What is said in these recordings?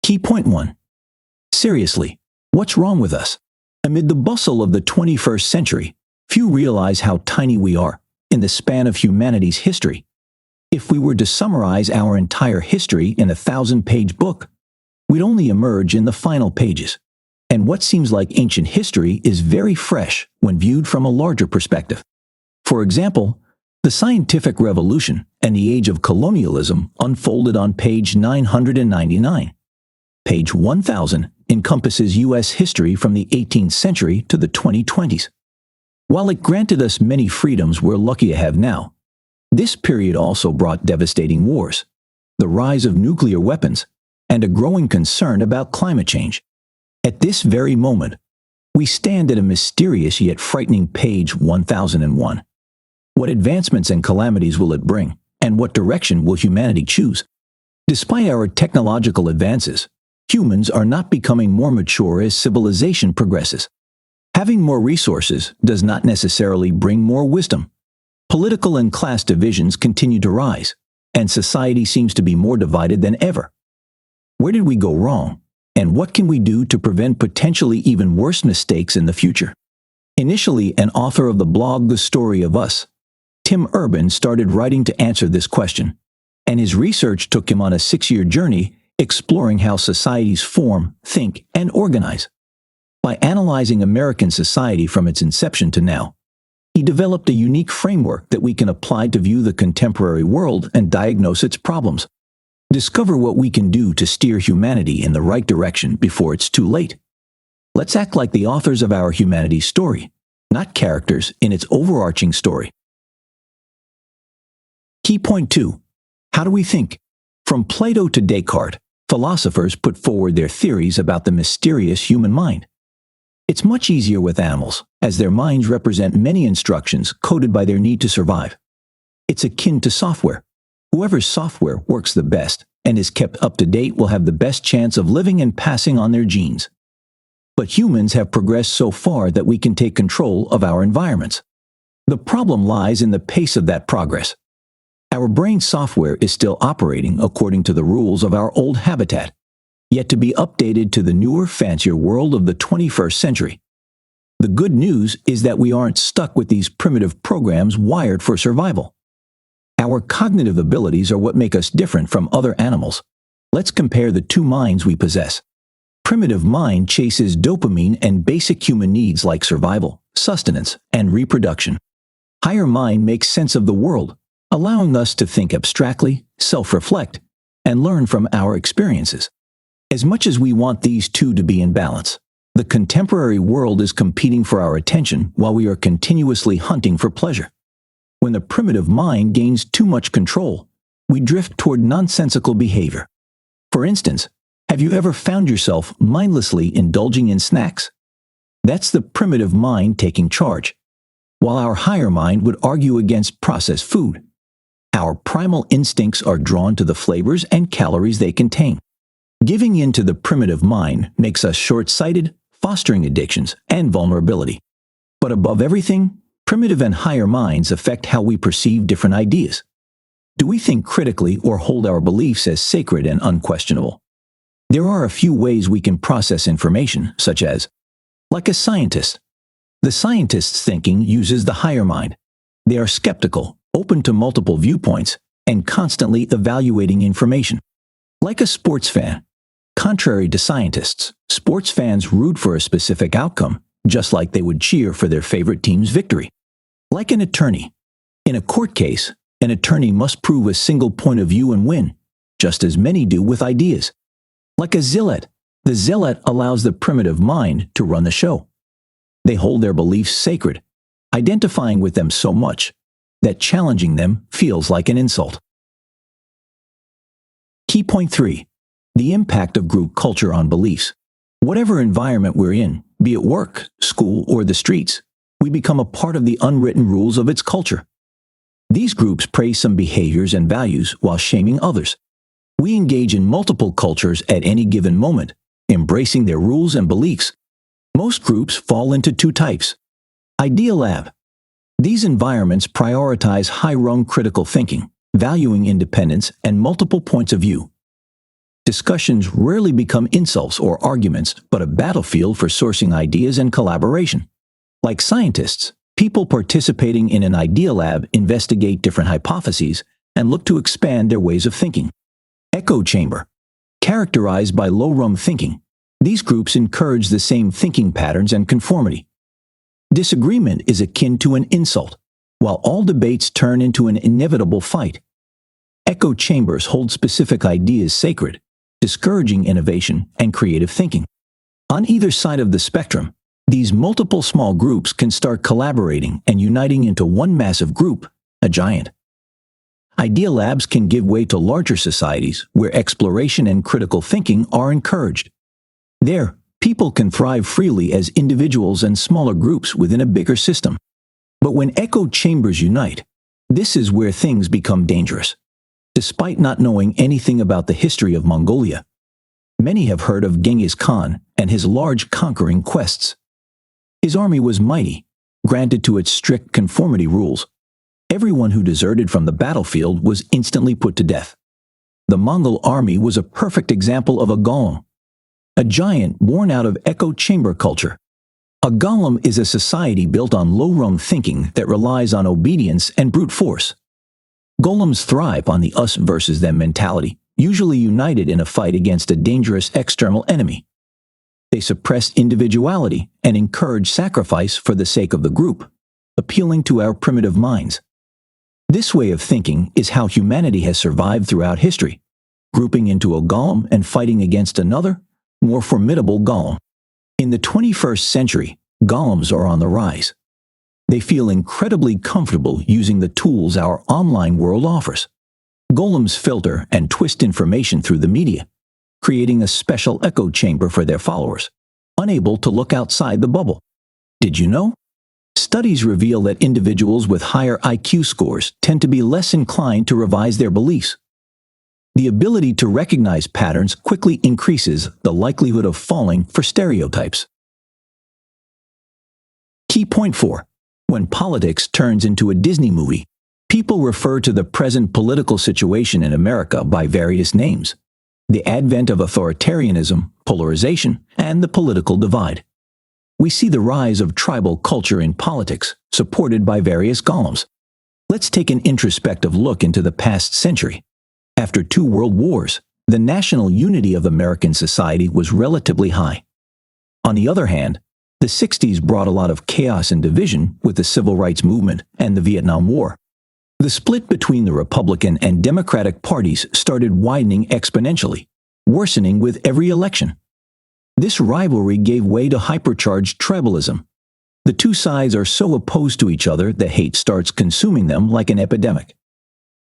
Key point 1. Seriously, what's wrong with us? Amid the bustle of the 21st century, few realize how tiny we are in the span of humanity's history. If we were to summarize our entire history in a 1,000-page book, we'd only emerge in the final pages. And what seems like ancient history is very fresh when viewed from a larger perspective. For example, the scientific revolution and the age of colonialism unfolded on page 999. Page 1000 encompasses U.S. history from the 18th century to the 2020s. While it granted us many freedoms we're lucky to have now, this period also brought devastating wars, the rise of nuclear weapons, and a growing concern about climate change. At this very moment, we stand at a mysterious yet frightening page 1001. What advancements and calamities will it bring, and what direction will humanity choose? Despite our technological advances, humans are not becoming more mature as civilization progresses. Having more resources does not necessarily bring more wisdom. Political and class divisions continue to rise, and society seems to be more divided than ever. Where did we go wrong, and what can we do to prevent potentially even worse mistakes in the future? Initially an author of the blog The Story of Us, Tim Urban started writing to answer this question, and his research took him on a 6-year journey exploring how societies form, think, and organize. By analyzing American society from its inception to now, he developed a unique framework that we can apply to view the contemporary world and diagnose its problems. Discover what we can do to steer humanity in the right direction before it's too late. Let's act like the authors of our humanity story, not characters in its overarching story. Key point 2. How do we think? From Plato to Descartes, philosophers put forward their theories about the mysterious human mind. It's much easier with animals, as their minds represent many instructions coded by their need to survive. It's akin to software. Whoever's software works the best and is kept up to date will have the best chance of living and passing on their genes. But humans have progressed so far that we can take control of our environments. The problem lies in the pace of that progress. Our brain software is still operating according to the rules of our old habitat, yet to be updated to the newer, fancier world of the 21st century. The good news is that we aren't stuck with these primitive programs wired for survival. Our cognitive abilities are what make us different from other animals. Let's compare the two minds we possess. Primitive mind chases dopamine and basic human needs like survival, sustenance, and reproduction. Higher mind makes sense of the world, allowing us to think abstractly, self-reflect, and learn from our experiences. As much as we want these two to be in balance, the contemporary world is competing for our attention while we are continuously hunting for pleasure. When the primitive mind gains too much control, we drift toward nonsensical behavior. For instance, have you ever found yourself mindlessly indulging in snacks? That's the primitive mind taking charge, while our higher mind would argue against processed food. Our primal instincts are drawn to the flavors and calories they contain. Giving in to the primitive mind makes us short-sighted, fostering addictions and vulnerability. But above everything, primitive and higher minds affect how we perceive different ideas. Do we think critically or hold our beliefs as sacred and unquestionable? There are a few ways we can process information, such as, like a scientist. The scientist's thinking uses the higher mind. They are skeptical, open to multiple viewpoints, and constantly evaluating information. Like a sports fan. Contrary to scientists, sports fans root for a specific outcome, just like they would cheer for their favorite team's victory. Like an attorney. In a court case, an attorney must prove a single point of view and win, just as many do with ideas. Like a zealot. The zealot allows the primitive mind to run the show. They hold their beliefs sacred, identifying with them so much that challenging them feels like an insult. Key point 3. The impact of group culture on beliefs. Whatever environment we're in, be it work, school, or the streets, we become a part of the unwritten rules of its culture. These groups praise some behaviors and values while shaming others. We engage in multiple cultures at any given moment, embracing their rules and beliefs. Most groups fall into two types. Idea Lab. These environments prioritize high-rung critical thinking, valuing independence and multiple points of view. Discussions rarely become insults or arguments, but a battlefield for sourcing ideas and collaboration. Like scientists, people participating in an idea lab investigate different hypotheses and look to expand their ways of thinking. Echo chamber. Characterized by low-rung thinking, these groups encourage the same thinking patterns and conformity. Disagreement is akin to an insult, while all debates turn into an inevitable fight. Echo chambers hold specific ideas sacred, discouraging innovation and creative thinking. On either side of the spectrum, these multiple small groups can start collaborating and uniting into one massive group, a giant. Idea labs can give way to larger societies where exploration and critical thinking are encouraged. There, people can thrive freely as individuals and smaller groups within a bigger system. But when echo chambers unite, this is where things become dangerous. Despite not knowing anything about the history of Mongolia, many have heard of Genghis Khan and his large conquering quests. His army was mighty, granted to its strict conformity rules. Everyone who deserted from the battlefield was instantly put to death. The Mongol army was a perfect example of a golem, a giant born out of echo chamber culture. A golem is a society built on low-rung thinking that relies on obedience and brute force. Golems thrive on the us versus them mentality, usually united in a fight against a dangerous external enemy. They suppress individuality and encourage sacrifice for the sake of the group, appealing to our primitive minds. This way of thinking is how humanity has survived throughout history, grouping into a golem and fighting against another, more formidable golem. In the 21st century, golems are on the rise. They feel incredibly comfortable using the tools our online world offers. Golems filter and twist information through the media, creating a special echo chamber for their followers, unable to look outside the bubble. Did you know? Studies reveal that individuals with higher IQ scores tend to be less inclined to revise their beliefs. The ability to recognize patterns quickly increases the likelihood of falling for stereotypes. Key point 4. When politics turns into a Disney movie, people refer to the present political situation in America by various names: the advent of authoritarianism, polarization, and the political divide. We see the rise of tribal culture in politics, supported by various golems. Let's take an introspective look into the past century. After 2 world wars, the national unity of American society was relatively high. On the other hand, the 60s brought a lot of chaos and division with the Civil Rights Movement and the Vietnam War. The split between the Republican and Democratic parties started widening exponentially, worsening with every election. This rivalry gave way to hypercharged tribalism. The two sides are so opposed to each other that hate starts consuming them like an epidemic.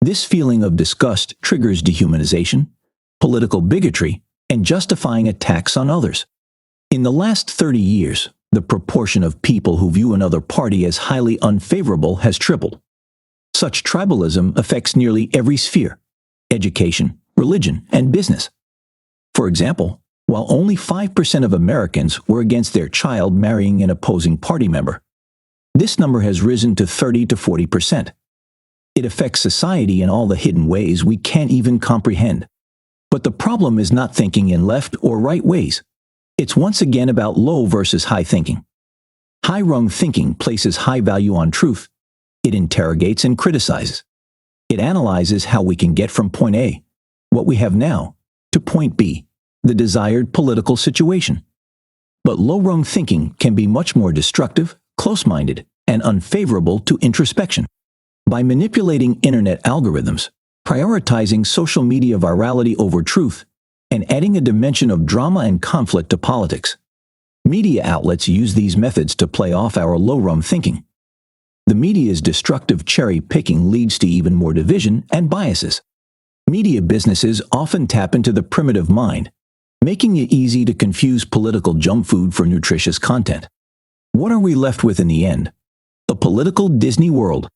This feeling of disgust triggers dehumanization, political bigotry, and justifying attacks on others. In the last 30 years, the proportion of people who view another party as highly unfavorable has tripled. Such tribalism affects nearly every sphere: education, religion, and business. For example, while only 5% of Americans were against their child marrying an opposing party member, this number has risen to 30 to 40%. It affects society in all the hidden ways we can't even comprehend. But the problem is not thinking in left or right ways. It's once again about low versus high thinking. High-rung thinking places high value on truth. It interrogates and criticizes. It analyzes how we can get from point A, what we have now, to point B, the desired political situation. But low-rung thinking can be much more destructive, close-minded, and unfavorable to introspection. By manipulating internet algorithms, prioritizing social media virality over truth, and adding a dimension of drama and conflict to politics, media outlets use these methods to play off our low-rung thinking. The media's destructive cherry-picking leads to even more division and biases. Media businesses often tap into the primitive mind, making it easy to confuse political junk food for nutritious content. What are we left with in the end? A political Disney world.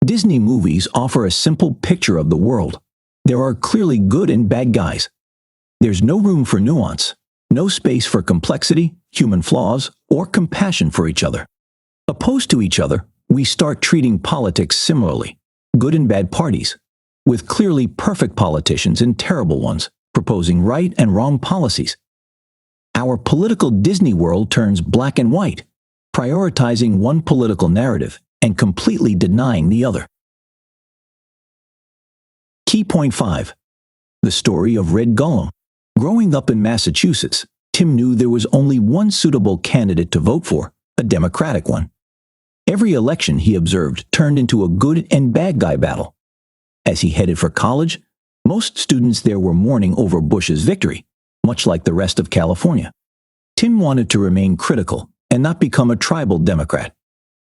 Disney movies offer a simple picture of the world. There are clearly good and bad guys. There's no room for nuance, no space for complexity, human flaws, or compassion for each other. Opposed to each other, we start treating politics similarly: good and bad parties, with clearly perfect politicians and terrible ones, proposing right and wrong policies. Our political Disney World turns black and white, prioritizing one political narrative and completely denying the other. Key point 5. The story of Red Gollum. Growing up in Massachusetts, Tim knew there was only one suitable candidate to vote for, a Democratic one. Every election, he observed, turned into a good and bad guy battle. As he headed for college, most students there were mourning over Bush's victory, much like the rest of California. Tim wanted to remain critical and not become a tribal Democrat.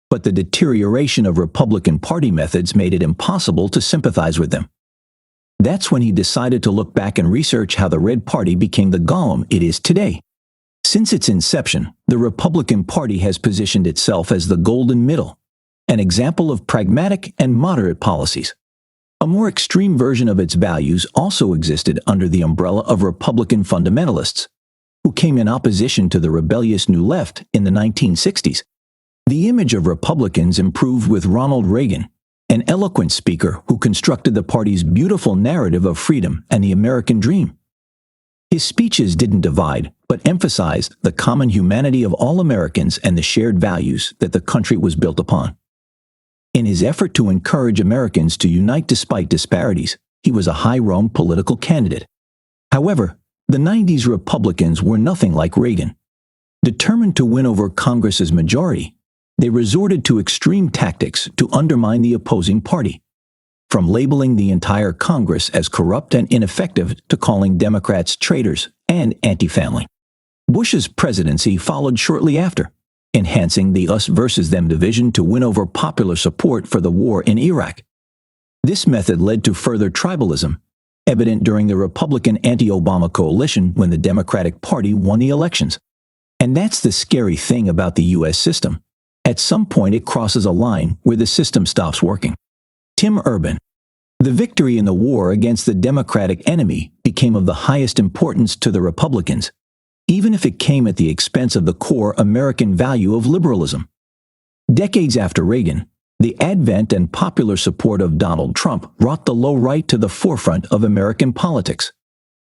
But the deterioration of Republican Party methods made it impossible to sympathize with them. That's when he decided to look back and research how the Red Party became the Gollum it is today. Since its inception, the Republican Party has positioned itself as the golden middle, an example of pragmatic and moderate policies. A more extreme version of its values also existed under the umbrella of Republican fundamentalists, who came in opposition to the rebellious New Left in the 1960s. The image of Republicans improved with Ronald Reagan, an eloquent speaker who constructed the party's beautiful narrative of freedom and the American dream. His speeches didn't divide, but emphasized the common humanity of all Americans and the shared values that the country was built upon. In his effort to encourage Americans to unite despite disparities, he was a high-rung political candidate. However, the 90s Republicans were nothing like Reagan. Determined to win over Congress's majority, they resorted to extreme tactics to undermine the opposing party, from labeling the entire Congress as corrupt and ineffective to calling Democrats traitors and anti-family. Bush's presidency followed shortly after, enhancing the us versus them division to win over popular support for the war in Iraq. This method led to further tribalism, evident during the Republican anti-Obama coalition when the Democratic Party won the elections. And that's the scary thing about the U.S. system. At some point, it crosses a line where the system stops working. Tim Urban. The victory in the war against the Democratic enemy became of the highest importance to the Republicans, even if it came at the expense of the core American value of liberalism. Decades after Reagan, the advent and popular support of Donald Trump brought the low right to the forefront of American politics.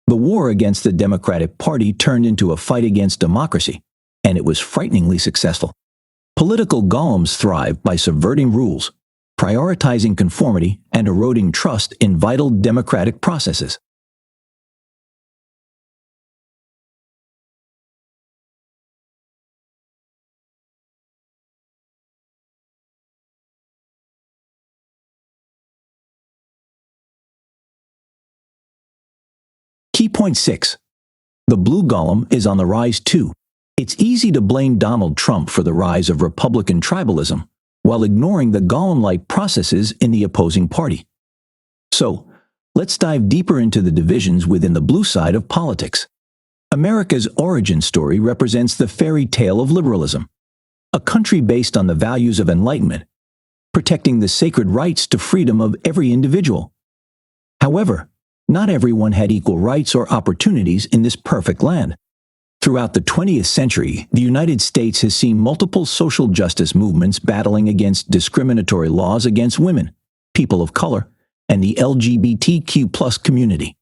The war against the Democratic Party turned into a fight against democracy, and it was frighteningly successful. Political golems thrive by subverting rules, prioritizing conformity, and eroding trust in vital democratic processes. Key point 6. The blue golem is on the rise too. It's easy to blame Donald Trump for the rise of Republican tribalism, while ignoring the golem-like processes in the opposing party. So, let's dive deeper into the divisions within the blue side of politics. America's origin story represents the fairy tale of liberalism, a country based on the values of enlightenment, protecting the sacred rights to freedom of every individual. However, not everyone had equal rights or opportunities in this perfect land. Throughout the 20th century, the United States has seen multiple social justice movements battling against discriminatory laws against women, people of color, and the LGBTQ+ community.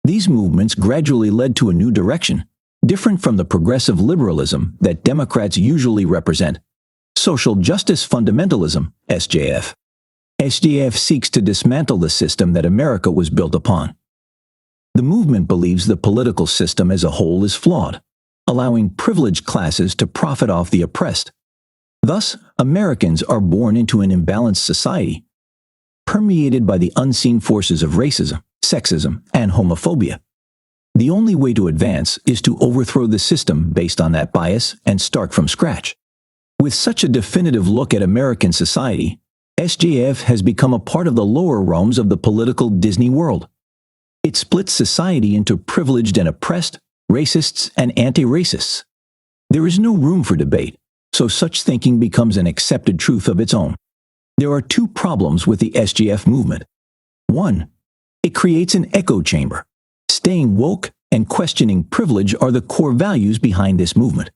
These movements gradually led to a new direction, different from the progressive liberalism that Democrats usually represent: social justice fundamentalism, SJF. SJF seeks to dismantle the system that America was built upon. The movement believes the political system as a whole is flawed, allowing privileged classes to profit off the oppressed. Thus, Americans are born into an imbalanced society, permeated by the unseen forces of racism, sexism, and homophobia. The only way to advance is to overthrow the system based on that bias and start from scratch. With such a definitive look at American society, SJF has become a part of the lower realms of the political Disney world. It splits society into privileged and oppressed, racists and anti-racists. There is no room for debate, so such thinking becomes an accepted truth of its own. There are two problems with the SJF movement. One, it creates an echo chamber. Staying woke and questioning privilege are the core values behind this movement.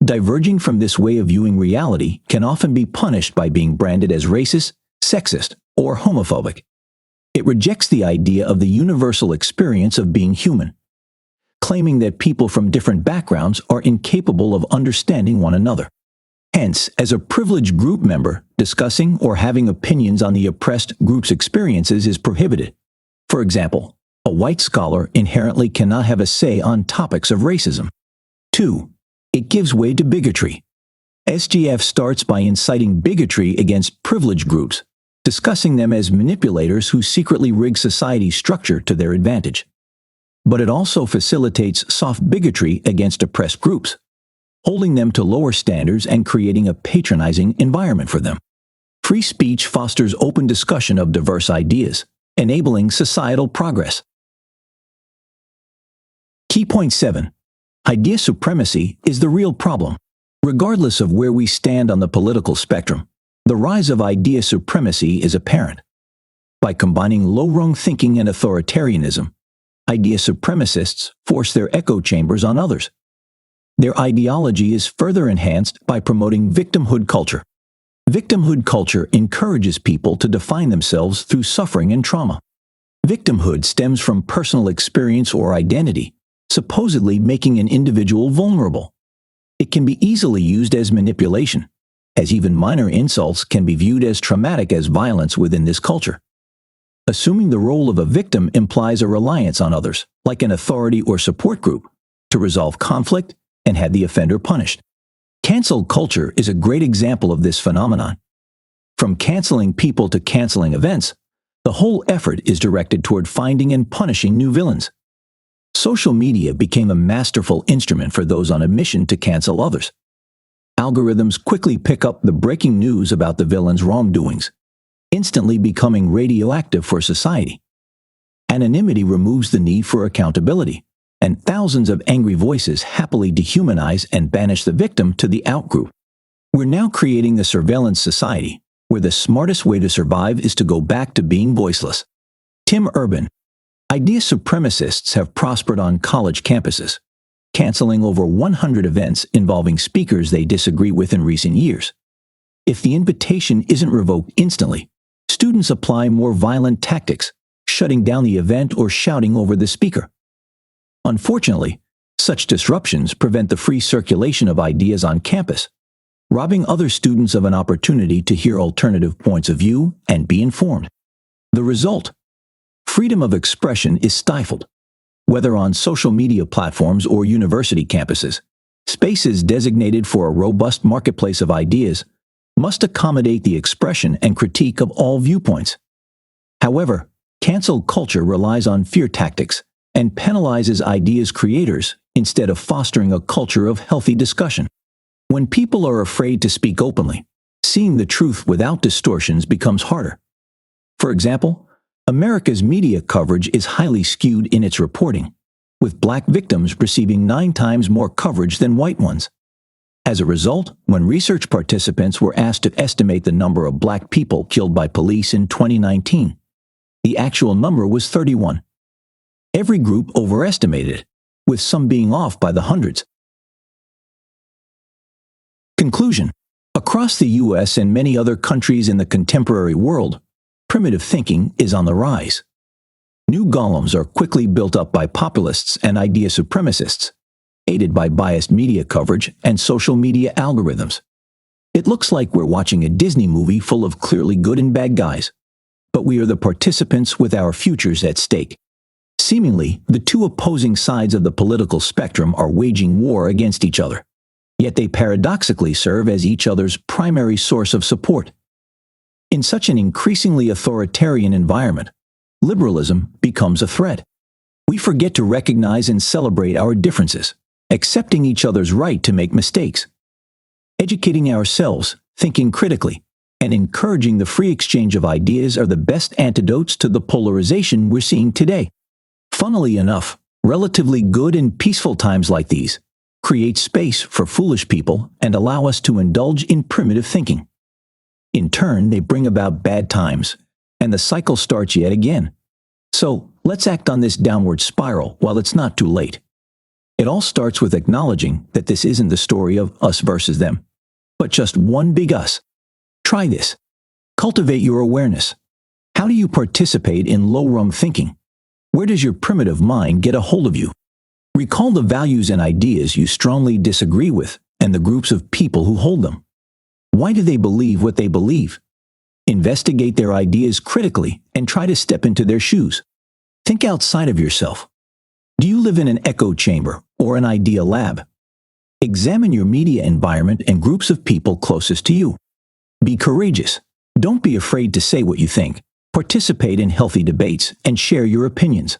Diverging from this way of viewing reality can often be punished by being branded as racist, sexist, or homophobic. It rejects the idea of the universal experience of being human, claiming that people from different backgrounds are incapable of understanding one another. Hence, as a privileged group member, discussing or having opinions on the oppressed group's experiences is prohibited. For example, a white scholar inherently cannot have a say on topics of racism. 2. It gives way to bigotry. SGF starts by inciting bigotry against privileged groups, discussing them as manipulators who secretly rig society's structure to their advantage. But it also facilitates soft bigotry against oppressed groups, holding them to lower standards and creating a patronizing environment for them. Free speech fosters open discussion of diverse ideas, enabling societal progress. Key point 7. Idea supremacy is the real problem. Regardless of where we stand on the political spectrum, the rise of idea supremacy is apparent. By combining low-rung thinking and authoritarianism, idea supremacists force their echo chambers on others. Their ideology is further enhanced by promoting victimhood culture. Victimhood culture encourages people to define themselves through suffering and trauma. Victimhood stems from personal experience or identity, supposedly making an individual vulnerable. It can be easily used as manipulation, as even minor insults can be viewed as traumatic as violence within this culture. Assuming the role of a victim implies a reliance on others, like an authority or support group, to resolve conflict and have the offender punished. Cancel culture is a great example of this phenomenon. From canceling people to canceling events, the whole effort is directed toward finding and punishing new villains. Social media became a masterful instrument for those on a mission to cancel others. Algorithms quickly pick up the breaking news about the villain's wrongdoings, instantly becoming radioactive for society. Anonymity removes the need for accountability, and thousands of angry voices happily dehumanize and banish the victim to the outgroup. We're now creating a surveillance society where the smartest way to survive is to go back to being voiceless. Tim Urban. Idea supremacists have prospered on college campuses, canceling over 100 events involving speakers they disagree with in recent years. If the invitation isn't revoked instantly, students apply more violent tactics, shutting down the event or shouting over the speaker. Unfortunately, such disruptions prevent the free circulation of ideas on campus, robbing other students of an opportunity to hear alternative points of view and be informed. The result: freedom of expression is stifled. Whether on social media platforms or university campuses, spaces designated for a robust marketplace of ideas must accommodate the expression and critique of all viewpoints. However, cancel culture relies on fear tactics and penalizes ideas creators instead of fostering a culture of healthy discussion. When people are afraid to speak openly, seeing the truth without distortions becomes harder. For example, America's media coverage is highly skewed in its reporting, with black victims receiving 9 times more coverage than white ones. As a result, when research participants were asked to estimate the number of black people killed by police in 2019, the actual number was 31. Every group overestimated it, with some being off by the hundreds. Conclusion: across the U.S. and many other countries in the contemporary world, primitive thinking is on the rise. New golems are quickly built up by populists and idea supremacists, aided by biased media coverage and social media algorithms. It looks like we're watching a Disney movie full of clearly good and bad guys, but we are the participants with our futures at stake. Seemingly, the two opposing sides of the political spectrum are waging war against each other, yet they paradoxically serve as each other's primary source of support. In such an increasingly authoritarian environment, liberalism becomes a threat. We forget to recognize and celebrate our differences, accepting each other's right to make mistakes. Educating ourselves, thinking critically, and encouraging the free exchange of ideas are the best antidotes to the polarization we're seeing today. Funnily enough, relatively good and peaceful times like these create space for foolish people and allow us to indulge in primitive thinking. In turn, they bring about bad times, and the cycle starts yet again. So, let's act on this downward spiral while it's not too late. It all starts with acknowledging that this isn't the story of us versus them, but just one big us. Try this. Cultivate your awareness. How do you participate in low-rung thinking? Where does your primitive mind get a hold of you? Recall the values and ideas you strongly disagree with and the groups of people who hold them. Why do they believe what they believe? Investigate their ideas critically and try to step into their shoes. Think outside of yourself. Do you live in an echo chamber or an idea lab? Examine your media environment and groups of people closest to you. Be courageous. Don't be afraid to say what you think. Participate in healthy debates and share your opinions.